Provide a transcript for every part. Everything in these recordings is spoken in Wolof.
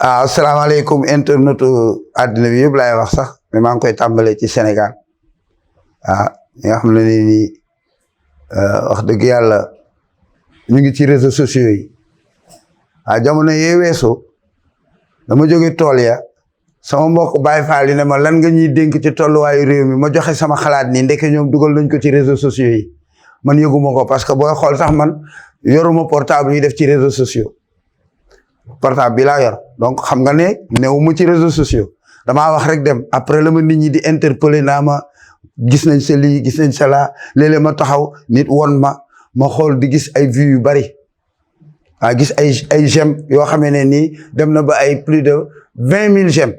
asalaamaaleykum internetu àddina bi yëpp laay wax sax mais maa ngi koy tàmbalee ci Sénégal ñi nga xam ne nii wax dëgg yàlla ñu ngi ci réseaux sociaux yi jamono yee weesu dama jóge tool ya sama mbokk Baye Fall yi ne ma lan nga ñuy dénk ci tolluwaayu réew mi ma joxe sama xalaat nii ndeke ñoom dugal nañ ko ci réseaux sociaux yi man yëguma ko parce que booy xool sax man yoruma portable yi def ci réseaux sociaux portable bi laa yor donc xam nga ne newuma ci réseaux sociaux damaa wax rek dem après la ma nit ñi di interpeller naa ma gis nañ sa lii gis nañ sa laa léeg-léeg ma taxaw nit won ma xool di gis ay vues yu bari gis ay j'aime yoo xamee ne nii dem na ba ay plus de 20 000 j'aime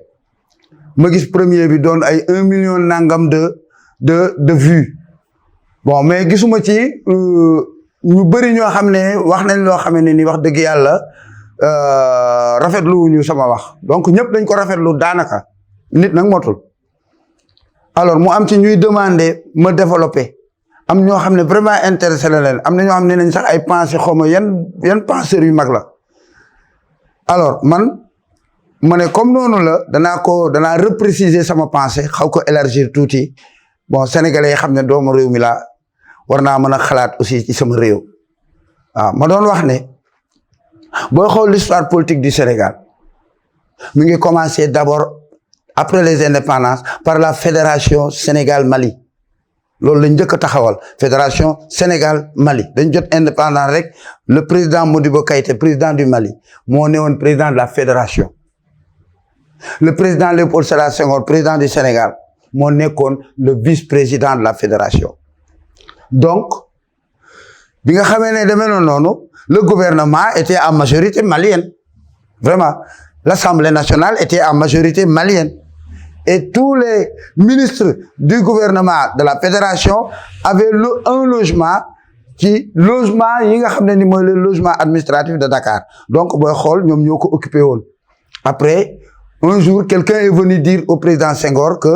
ma gis premier bi doon ay 1 million nangam de vues bon mais gisuma ci ñu bëri ñoo xam ne wax nañ loo xamee ne nii wax dëgg yàlla rafetlu wuñu sama wax donc ñëpp dañ ko rafetlu daanaka nit nag motul alors mu am ci ñuy demander ma développer am ñoo xam ne vraiment intéressé la leen am na ñoo xam ne nañ sax ay pensées xaw ma yan penseurs yu mag la alors man ma ne comme noonu la danaa repréciser sama pensée xaw ko élargir tuuti bon sénégalais yi xam ne doomu réew mi laa war naa mën a xalaat aussi ci sama réew ma doon wax ne booy xool l'histoire politique du Sénégal mi ngi commencé d'abord après les indépendances par la fédération Sénégal-Mali loolu lañ njëkk a taxawal fédération Sénégal-Mali dañ jot indépendant rek le président Modibo Keïta président du Mali moo newoon président de la fédération le président Léopold Sédar Senghor président du Sénégal moo nekkoon le vice-président de la fédération donc bi nga xamee ne demee noonu le gouvernement était en majorité malienne vraiment l'Assemblée nationale était en majorité malienne et tous les ministres du gouvernement de la fédération avaient un logement ci logement yi nga xam ne ni mooy le logement administratif de Dakar donc booy xool ñoom ñoo ko occupé woon après un jour quelqu'un est venu dire au président Senghor que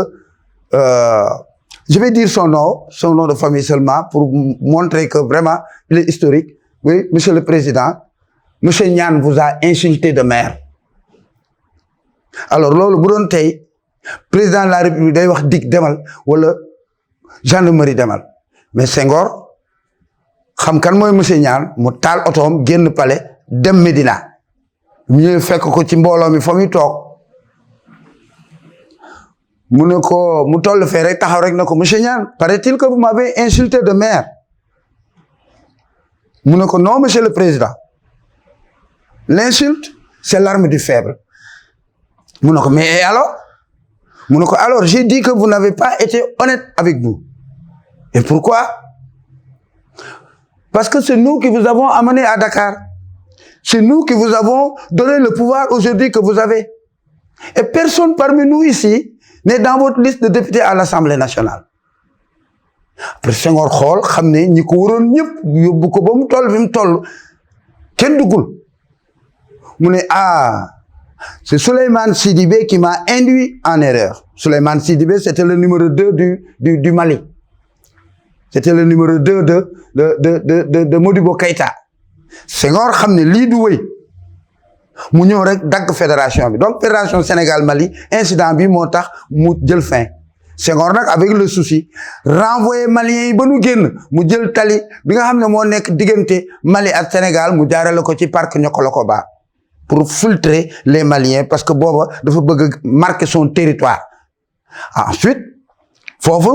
je vais dire son nom de famille seulement pour montrer que vraiment il est historique. Oui, monsieur le président, monsieur Niane vous a insulté de maire. Alors loolu bu doon tey président de la République day wax dig demal wala gendarmerie demal mais Senghor xam kan mooy monsieur Niane mu taal otoom génn palais dem Médina ñu fekk ko ci mbooloo mi fa muy toog mu ne ko mu toll fee rek taxaw rek ne ko monsieur Niane paraît-il que vous m'avez insulté de maire. mu ne ko non monsieur le président l'insulte c'est l'arme du faible mu ne ko mais alors mu ne ko alors j'ai dit que vous n'avez pas été honnête avec nous et pourquoi parce que c'est nous qui vous avons amené à Dakar c'est nous qui vous avons donné le pouvoir aujourd'hui que vous avez et personne parmi nous ici n'est dans votre liste de députés à l'Assemblée nationale. Après Senghor xool xam ne ñi ko waroon ñëpp yóbbu ko ba mu toll fi mu toll kenn duggul mu ne c'est Souleymane Sidibé qui m'a induit en erreur. Souleymane Sidibé c'était le numéro 2 du Mali. C'était le numéro 2 de Modibo Keïta. Senghor xam ne lii du wéy mu ñëw rek dagg fédération bi donc fédération Sénégal-Mali incident bi moo tax mu jël fin. Senghor nag avec le souci renvoyer maliens yi ba nu génn mu jël tali bi nga xam ne moo nekk diggante Mali ak Sénégal mu jaarale ko ci parc Niokolo-Koba pour filtrer les Maliens parce que booba dafa bëgg marquer son territoire. Ensuite foofu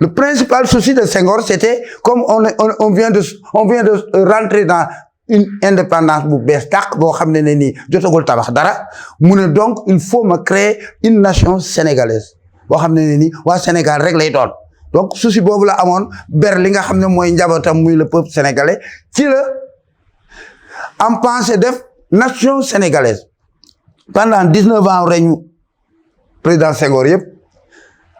le principal souci de Senghor c'était comme on vient de rentrer dans une indépendance bu bees tàq boo xam ne nii jotagul tabax dara mu ne donc il faut me créer une nation sénégalaise boo xam ne nii waa Sénégal rek lay doon donc souci boobu la amoon ber li nga xam ne mooy njabootam muy le peuple sénégalais ci la am pensé def nation sénégalaise pendant 19 ans règne président Senghor yëpp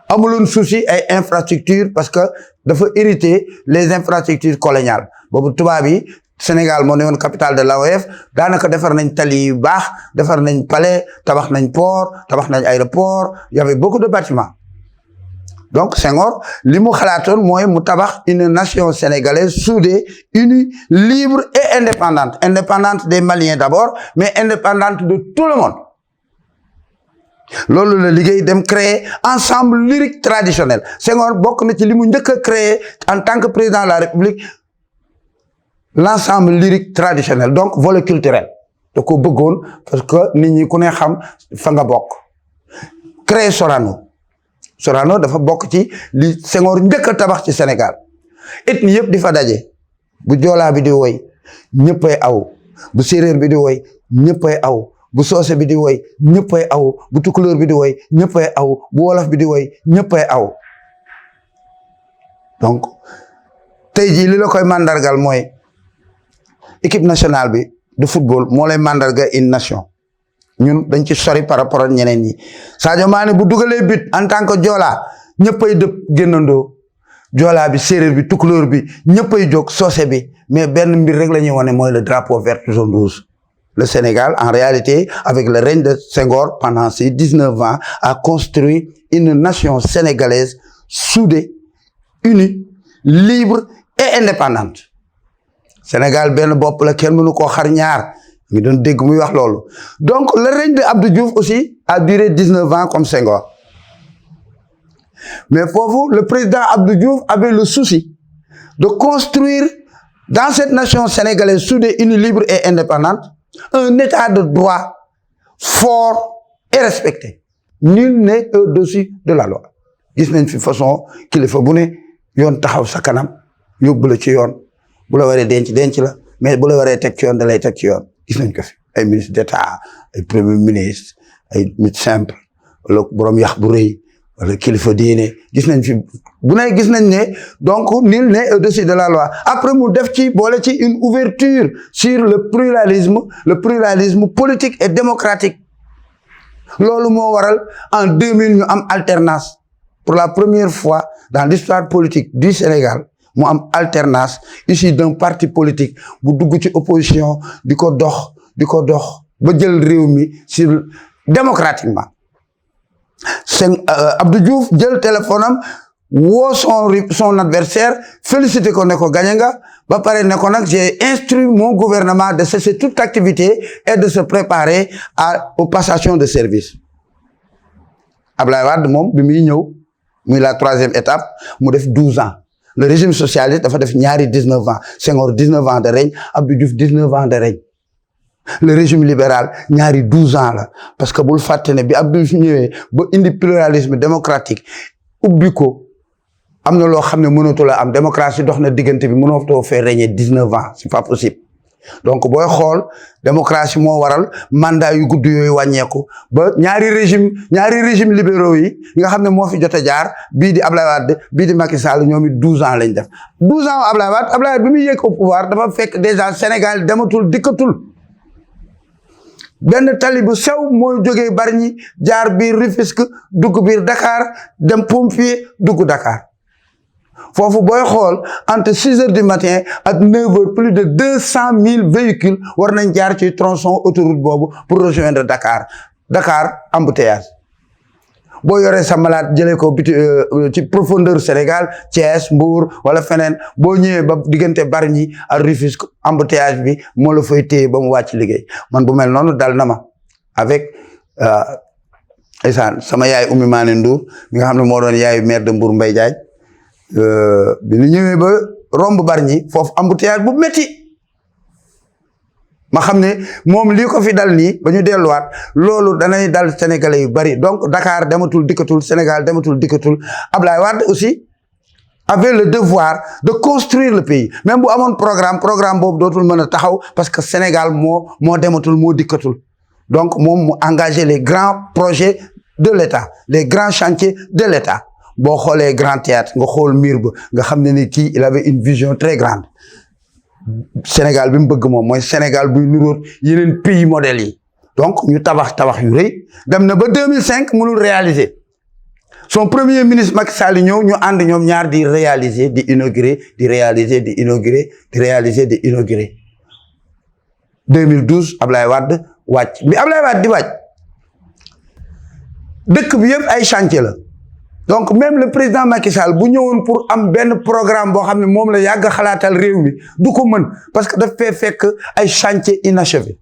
amuloon souci ay infrastructures parce que dafa hériter les infrastructures coloniales boobu tubaab yi Sénégal moo ne woon capitale de l'AOF daanaka defar nañ tali yu baax defar nañ palais tabax nañ port tabax nañ aéroport il y avait beaucoup de bâtiments donc Senghor li mu xalaatoon mooy mu tabax une nation sénégalaise soudée unie libre et indépendante des Maliens d'abord mais indépendante de tout le monde loolu la liggéey dem créer ensemble lyrique traditionnel Senghor bokk na ci li mu njëkk a créer en tant que président de la République l'ensemble lyrique traditionnel donc volet culturel da ko bëggoon parce que nit ñi ku ne xam fa nga bokk créer Sorano dafa bokk ci li Senghor njëkk a tabax ci Sénégal ethnie yëpp di fa daje bu joolaa bi di woy ñëppay aw bu séeréer bi di woy ñëppay aw bu soose bi di woy ñëppay aw bu tukulóor bi di woy ñëppay aw bu wolof bi di woy ñëppay aw donc tey jii li la koy mandargal mooy équipe nationale bi de football moo lay mandarga une nation ñun dañ ci sori par rapport ak ñeneen ñi Sadio Mané bu dugalee but en tant que joolaa ñëppay dëpp génnandoo joolaa bi séeréer bi tukulóor bi ñëppay jóg soose bi mais benn mbir rek la ñuy wane mooy le drapeau vert jaune rouge le Sénégal en réalité avec le règne de Senghor pendant ces 19 ans a construit une nation sénégalaise soudée unie libre et indépendante Sénégal benn bopp la kenn mënu koo xar ñaar ngi doon dégg muy wax loolu donc le règne de Abdou Diouf aussi a duré 19 ans comme Senghor mais foofu le président Abdou Diouf avait le souci de construire dans cette nation sénégalaise soudée unie libre et indépendante un état de droit fort et respecté nul n'est au-dessus de la loi gis nañ fi façon kilifa bu ne yoon taxaw sa kanam yóbbu la ci yoon bu la waree denc la mais bu la waree teg ci yoon da lay teg ci yoon gis nañ ko fi ay ministre d'état ay premier ministre ay nit simple wala borom yax bu rëy wala kilifa diine gis nañ fi bu ne gis nañ ne donc nul n'est au-dessus de la loi après mu def ci boole ci une ouverture sur le pluralisme politique et démocratique loolu moo waral en 2000 ñu am alternance pour la première fois dans l'histoire politique du Sénégal mu am alternance issue d'un parti politique bu dugg ci opposition di ko dox ba jël réew mi sur démocratiquement Abdou Diouf jël téléphone am woo son adversaire félicité ko ne ko gagné nga ba pare ne ko nag j'ai instruit mon gouvernement de cesser toute activité et de se préparer aux passations de service Abdoulaye Wade moom bi muy ñëw muy la troisième étape mu def 12 ans le régime socialiste dafa def ñaari 19 ans Senghor 19 ans de règne Abdou Diouf 19 ans de règne le régime libéral ñaari 12 ans la parce que bul fàtte ne bi Abdou Diouf ñëwee ba indi pluralisme démocratique ubbi ko am na loo xam ne mënatu la am démocratie dox na diggante bi mënatoo fee régner 19 ans c'est pas possible donc booy xool démocratie moo waral mandat yu gudd yooyu wàññeeku ba ñaari régime libéraux yi nga xam ne moo fi jot a jaar bii di Ablaye Wade bii di Macky Sall ñoom it 12 ans lañ def 12 ans Ablaye Wade bi muy yegg au pouvoir dafa fekk déjà Sénégal dematul dikkatul benn tali bu sew mooy jógee Bargny jaar biir Rufisque dugg biir Dakar dem Pompier dugg Dakar foofu booy xool entre 6 heures du matin ak 9 heures plus de 200 000 véhicules war nañ jaar ci tronçon autoroute boobu pour rejoindre Dakar embouteillage boo yoree sa malade jëlee ko biti ci profondeur Sénégal Thiès Mbour wala feneen boo ñëwee ba diggante Bargny ak Rufisque embouteillage bi moo la fay téye ba mu wàcc liggéey man bu mel noonu dal na ma avec sama yaay Oumy Mané Ndour mi nga xam ne moo doon yaayu maire de Mbour Mbaye Diagne bi ñu ñëwee ba romb Bargny foofu embouteillage bu métti ma xam ne moom lii ko fi dal nii ba ñu delluwaat loolu danay dal sénégalais yu bari donc Dakar dematul dikkatul Sénégal dematul dikkatul Ablaye Wade aussi avait le devoir de construire le pays même bu amoon programme boobu dootul mën a taxaw parce que Sénégal moo dematul moo dikkatul donc moom mu engagé les grands projets de l'État les grands chantiers de l'État boo xoolee Grand Théâtre nga xool mur ba nga xam ne ni kii il avait une vision très grande Sénégal bi mu bëgg moom mooy Sénégal buy nuróot yeneen pays modèles yi donc ñu tabax yu rëy dem na ba 2005 mënul réaliser son premier ministre Macky Sall ñëw ñu ànd ñoom ñaar di réaliser di inaugurer 2012 Ablaye Wade wàcc bi Ablaye Wade di wàcc dëkk bi yëpp ay chantier la donc même le président Macky Sall bu ñëwoon pour am benn programme boo xam ne moom la yàgg xalaatal réew mi du ko mën parce que daf fee fekk ay chantier inachevé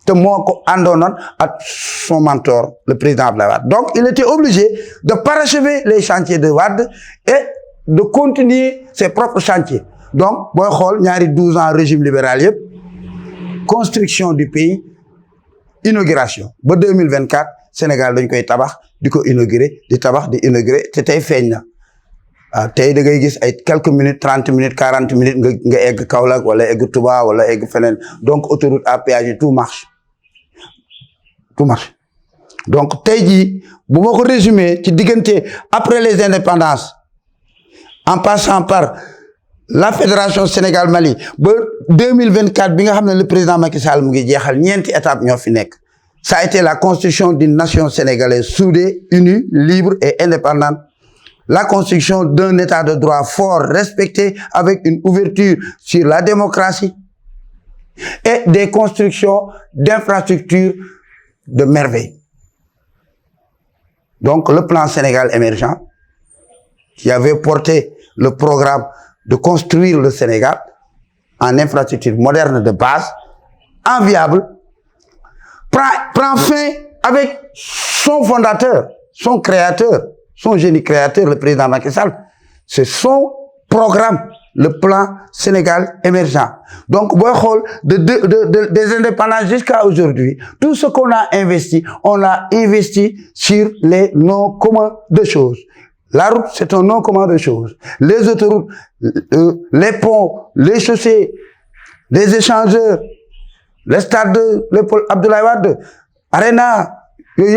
te moo ko àndoonoon ak son mentor le président Abdoulaye Wade donc il était obligé de parachever les chantiers de Wade et de continuer ses propres chantiers donc booy xool ñaari 12 ans régime libéral yëpp construction du pays inauguration ba 2024 Sénégal dañ koy tabax di ko inaugurer di tabax di inaugurer te tey feeñ na waaw tey da ngay gis ay quelques minutes 30 minutes 40 minutes nga egg Kaolack wala egg Touba wala egg feneen donc autoroute à péage tout marche donc tey jii bu ma ko résumer ci diggante après les indépendances en passant par la fédération Sénégal Mali ba 2024 bi nga xam ne le président Macky Sall mu ngi jeexal ñeenti étape ñoo fi nekk ça a été la construction d'une nation sénégalaise soudée, unie, libre et indépendante. La construction d'un état de droit fort, respecté, avec une ouverture sur la démocratie et des constructions d'infrastructures de merveille. Donc, le plan Sénégal émergent, qui avait porté le programme de construire le Sénégal en infrastructures modernes de base, enviables, prend fin avec son fondateur, son créateur, son génie créateur, le président Macky Sall. C'est son programme, le plan Sénégal émergent. Donc, des indépendances jusqu'à aujourd'hui, tout ce qu'on a investi, on l'a investi sur les noms communs de choses. La route, c'est un nom commun de choses. Les autoroutes, les ponts, les chaussées, les échangeurs, le stade de Léopold Abdoulaye Wade, Arena,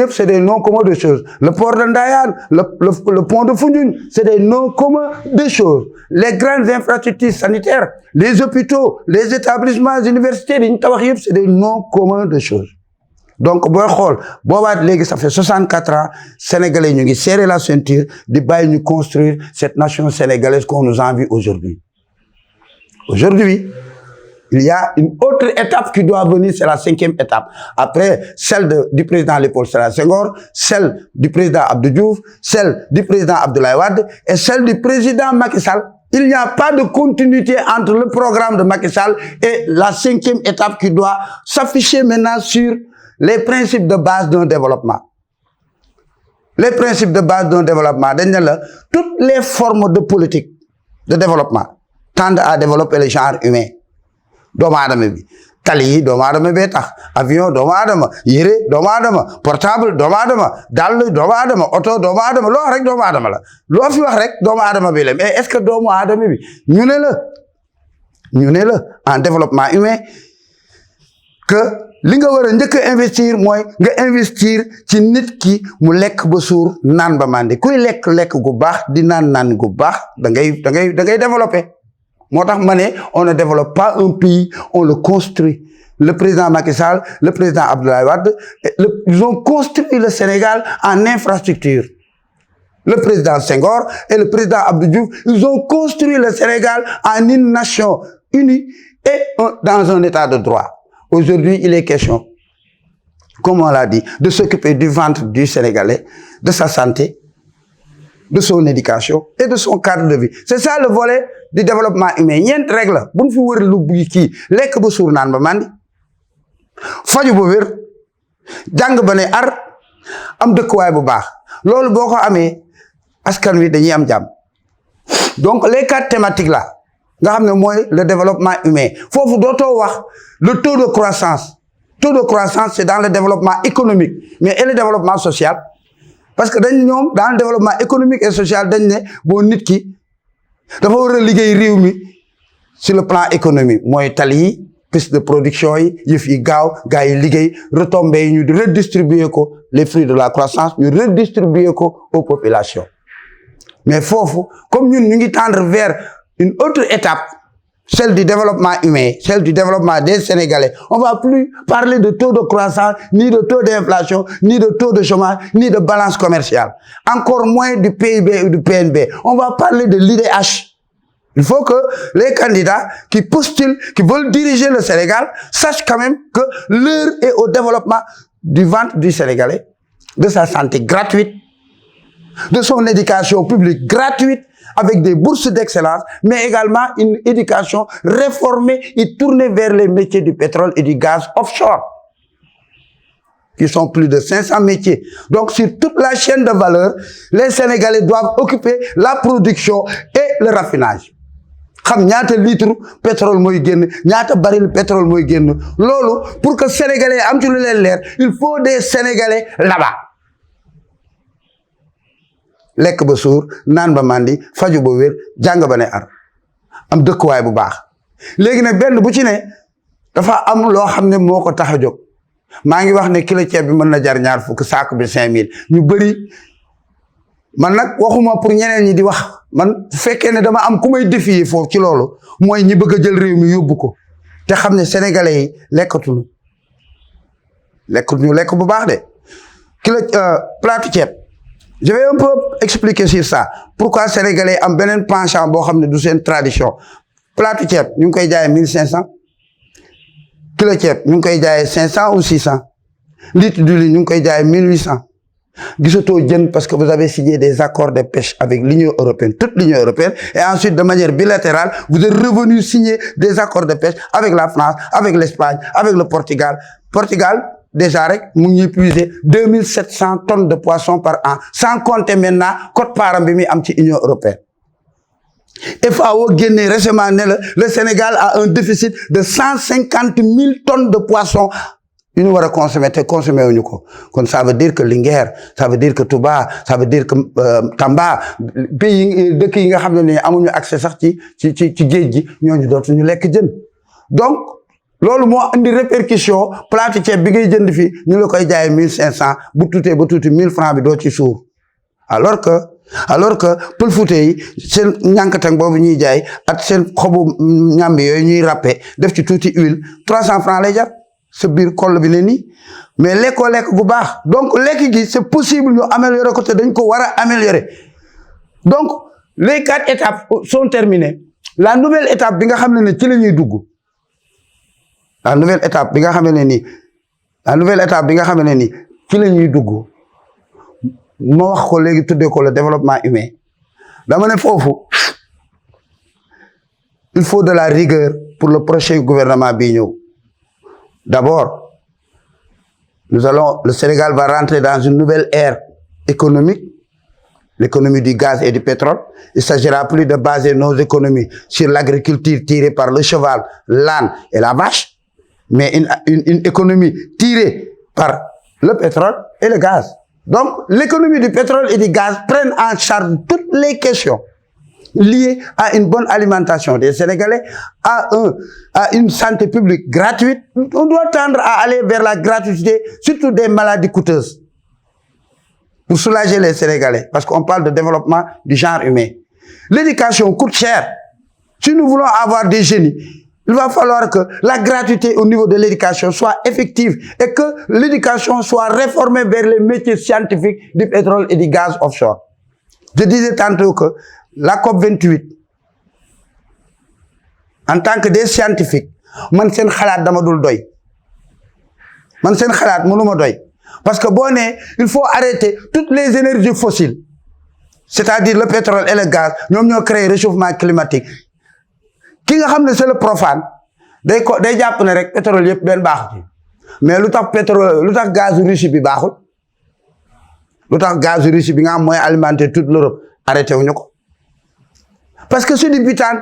c'est des noms communs de choses. Le port de Ndayane, le pont de Foundiougne, c'est des noms communs de choses. Les grandes infrastructures sanitaires, les hôpitaux, les établissements universitaires, c'est des noms communs de choses. Donc, ça fait 64 ans, Sénégalais, nous serré la ceinture, de construire cette nation sénégalaise qu'on nous envie aujourd'hui. Aujourd'hui, il y a une autre étape qui doit venir, c'est la 5e étape. Après celle du président Léopold Sédar Senghor, celle du président Abdou Diouf, celle du président Abdoulaye Wade et celle du président Macky Sall. Il n'y a pas de continuité entre le programme de Macky Sall et la 5e étape qui doit s'afficher maintenant sur les principes de base d'un développement. Les principes de base d'un développement, toutes les formes de politique de développement tendent à développer le genre humain. Doomu aadama bi tali yi doomu aadama bee tax avion doomu aadama yére doomu aadama portable doomu aadama dàll doomu aadama oto doomu aadama loo wax rek doomu aadama la loo fi wax rek doomu aadama bi la mais est-ce que doomu aadama bi ñu ne la en développement humain que li nga war a njëkk a investir mooy nga investir ci nit ki mu lekk ba suur naan ba màndi kuy lekk gu baax di naan gu baax da ngay développer. On ne développe pas un pays, on le construit. Le président Macky Sall, le président Abdoulaye Wade, ils ont construit le Sénégal en infrastructure. Le président Senghor et le président Abdou Diouf, ils ont construit le Sénégal en une nation unie et dans un état de droit. Aujourd'hui, il est question, comme on l'a dit, de s'occuper du ventre du Sénégalais, de sa santé, de son éducation et de son cadre de vie. C'est ça le volet du développement humain. Ñeent règle buñ fi wër lu bu kii lekk ba suur naan ba mandi faju ba wér jàng ba ne ar am dëkkuwaay bu baax loolu boo ko amee askan wi dañuy am jàmm. Donc les 4 thématiques là nga xam ne mooy le développement humain foofu dootoo wax le taux de croissance. Taux de croissance c'est dans le développement économique mais et le développement social. Parce que dans le développement économique et social dañ ne boo nit ki dafa war a liggéey réew mi sur le plan économique mooy tali yi piste de production yi yëf yi gaaw gaa yi liggéey retombées yi ñu redistribuer ko les fruits de la croissance ñu redistribuer ko aux populations mais foofu comme ñun ñu ngi tendre vers une autre étape celle du développement humain, celle du développement des Sénégalais. On ne va plus parler de taux de croissance, ni de taux d'inflation, ni de taux de chômage, ni de balance commerciale. Encore moins du PIB ou du PNB. On va parler de l'IDH. Il faut que les candidats qui postulent, qui veulent diriger le Sénégal, sachent quand même que l'heure est au développement du ventre du Sénégalais, de sa santé gratuite, de son éducation publique gratuite avec des bourses d'excellence, mais également une éducation réformée et tournée vers les métiers du pétrole et du gaz offshore, qui sont plus de 500 métiers. Donc, sur toute la chaîne de valeur, les Sénégalais doivent occuper la production et le raffinage. xam ñaata litre pétrole mooy génn ñaata baril pétrole mooy génn loolu pour que Sénégalais am ci lu leen leer il faut des Sénégalais là-bas. lekk ba suur naan ba mandi faju ba wér jàng ba ne ar am dëkkuwaay bu baax léegi nag benn bu ci ne dafa am loo xam ne moo ko tax a jóg maa ngi wax ne kilo ceeb bi mën na jar ñaar fukk saako bi 5000 ñu bëri man nag waxuma pour ñeneen ñi di wax man fekkee ne dama am ku may défier foofu ci loolu mooy ñi bëgg a jël réew mi yóbbu ko te xam ne sénégalais yi lekkatuñu lekk bu baax de kilo plaatu ceeb je vais un peu expliquer sur ça pourquoi sénégalais am beneen penchant boo xam ne du seen tradition plaatu ceeb ñu ngi koy jaayee 1500 kilo ceeb ñu ngi koy jaayee 500 ou 600 litre d'huile ñu ngi koy jaayee 1800 gisatoo jën parce que vous avez signé des accords de pêche avec l'Union européenne, toute l'Union européenne, et ensuite de manière bilatérale, vous êtes revenu signer des accords de pêche avec la France, avec l'Espagne, avec le Portugal. Portugal, déjà, mu ngi puiser 2700 tonnes de poissons par an, sans compter maintenant quote-part bi mi am ci Union européenne. FAO génne récemment ne le Sénégal a un déficit de 150 000 tonnes de poissons. Ñu war a consommer te consommer wuñu ko kon ça veut dire que Linguère ça veut dire que Touba ça veut dire que Tamba pays dëkk yi nga xam ne amuñu accès sax ci géej gi ñooñu dootuñu lekk jën donc loolu moo indi répercussion plaatu ceeb bi ngay jënd fii ñu la koy jaayee 1500 bu tuutee ba tuuti 1000 francs bi doo ci suur alors que pël Fuuta yi seen ñànkatang boobu ñuy jaay ak seen xobu ñambi yooyu ñuy râpé def ci tuuti huile 300 francs lay jar ce biir koll bi ne nii mais lekkoo lekk gu baax donc lekk gi c'est possible ñu améliorer ko te dañ ko war a améliorer donc les 4 étapes sont terminées la nouvelle étape bi nga xam ne ci la ñuy dugg la nouvelle étape bi nga xam ne nii ci la ñuy dugg ma wax ko léegi tuddee ko le développement humain dama ne foofu il faut de la rigueur pour le prochain gouvernement bi ñëw. D'abord, le Sénégal va rentrer dans une nouvelle ère économique, l'économie du gaz et du pétrole. Il s'agira plus de baser nos économies sur l'agriculture tirée par le cheval, l'âne et la vache, mais une économie tirée par le pétrole et le gaz. Donc, l'économie du pétrole et du gaz prennent en charge toutes les questions liées à une bonne alimentation des Sénégalais, à une santé publique gratuite. On doit tendre à aller vers la gratuité, surtout des maladies coûteuses, pour soulager les Sénégalais, parce qu'on parle de développement du genre humain. L'éducation coûte cher. Si nous voulons avoir des génies, il va falloir que la gratuité au niveau de l'éducation soit effective et que l'éducation soit réformée vers les métiers scientifiques du pétrole et du gaz offshore. Je disais tantôt que la COP28, en tant que des scientifiques, man seen xalaat dama dul doy man seen xalaat mënuma doy parce que boo nee il faut arrêter toutes les énergies fossiles, c'est-à-dire le pétrole et le gaz ñoom ñoo créé réchauffement climatique. ki nga xam ne c'est le profane day jàpp ne rek pétrole yëpp benn baaxu ci mais lu tax gazu Russie bi baaxul, lu tax gazu Russie bi nga xam mooy alimenter toute l'Europe arrêté wuñu ko parce que c'est du butane.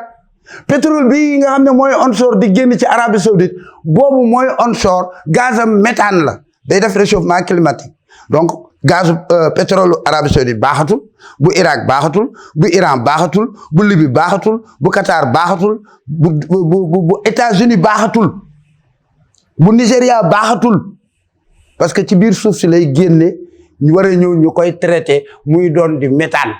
Pétrole bi nga xam ne mooy onshore di génn ci Arabie Saoudite boobu mooy onshore gazam méthane la day def réchauffement climatique. Donc gazu pétrole Arabie Saoudite baaxatul, bu Irak baaxatul, bu Iran baaxatul, bu Libye baaxatul, bu Qatar baaxatul, bu États-Unis baaxatul, bu Nigeria baaxatul, parce que ci biir suuf si lay génne ñu war a ñëw ñu koy traité muy doon di méthane.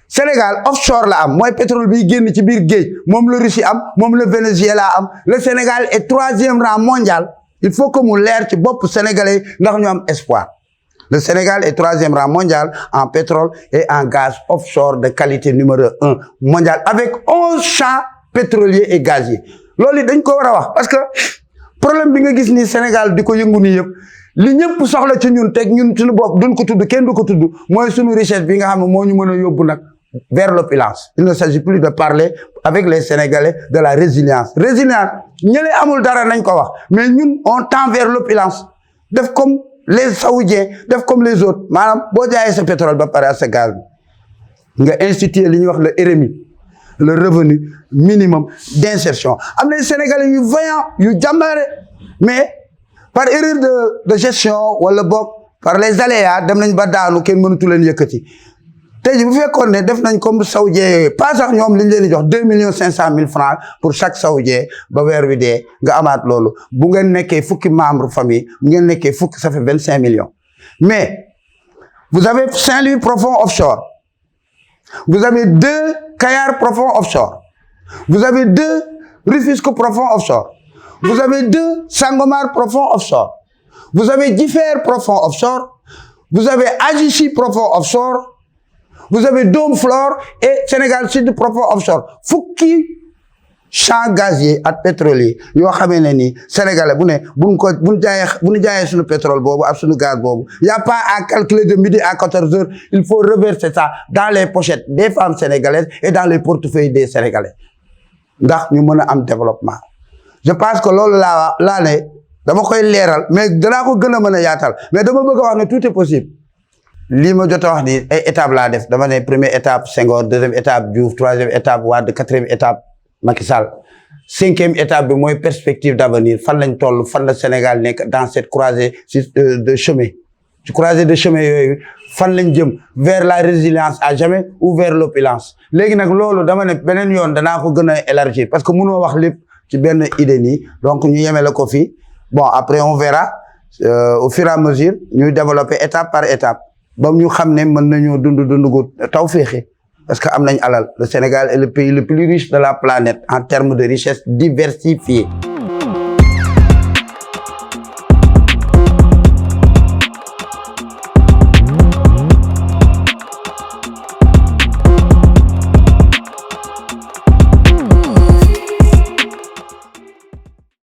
Sénégal offshore la am mooy pétrole bi génn ci biir géej moom la Russie am moom la Venezuela am. Le Sénégal est 3e rang mondial. Il faut que mu leer ci bopp sénégalais ndax ñu am espoir. Le Sénégal est 3e rang mondial en pétrole et en gaz offshore de qualité numéro 1 mondial avec 11 champs pétroliers et gaziers. Loolu dañ ko war a wax parce que problème bi nga gis ni Sénégal di ko yëngu nii yëpp li ñëpp soxla ci ñun teg ñun suñu bopp duñ ko tudd kenn du ko tudd mooy suñu richesse bi nga xam ne moo ñu mën a yóbbu nag vers l'opulence. Il ne s'agit plus de parler avec les Sénégalais de la résilience. Résilience ñële amul dara nañ ko wax mais ñun on tend vers l'opulence def comme les Saoudiens def comme les autres maanaam boo jaayee sa pétrole ba pare ak sa gaz bi nga instituer li ñuy wax le RMI le revenu minimum d'insertion am na Sénégalais yu vaillant yu jàmbaare mais par erreur de gestion wala boog par les aléas dem nañ ba daanu kenn mënatu leen yëkkati tey jii bu fekkoon ne def nañ comme saoudien yooyu pas sax ñoom li ñu leen di jox 2,5 millions francs pour chaque saoudien ba weer wi dee nga amaat loolu bu ngeen nekkee fukki membre famille bu ngeen nekkee fukki ça fait 25 millions mais vous avez Saint-Louis profond offshore vous avez 2 Kayar profond offshore vous avez 2 Rufisque profond offshore vous avez 2 Sangomar profond offshore vous avez Jifeer profond offshore vous avez Adjissi profond offshore vous avez Dôme Flore et Sénégal Sud profond offshore fukki champs gaziers ak pétrolier yoo xamee ne ni sénégalais bu ne bu ñu jaayee suñu pétrole boobu ak suñu gaz boobu y a pas à calculer de midi à 14 heures il faut reverser ça dans les pochettes des femmes sénégalaises et dans les portefeuilles des sénégalais ndax ñu mën a am développement je pense que loolu laa ne dama koy leeral mais danaa ko gën a mën a yaatal mais dama bëgg a wax ne tout est possible lii ma jot a wax ni ay étape laa def dama ne première étape Senghor deuxième étape Diouf troisième étape Wade quatrième étape Macky Sall 5e étape bi mooy perspective d'avenir fan lañ toll fan la Sénégal nekk dans cette croisée de chemin ci croisée de chemin yooyu fan lañ jëm vers la résilience à jamais ou vers l'opulence léegi nag loolu dama ne beneen yoon danaa ko gën a élargir parce que mënoo wax lépp ci benn idée nii donc ñu yemele ko fii bon après on verra au fur et à mesure ñuy développer étape par étape ba ñu xam ne mën nañoo dund gu taw féexe parce que am nañ alal le Sénégal est le pays le plus riche de la planète en termes de richesse diversifiée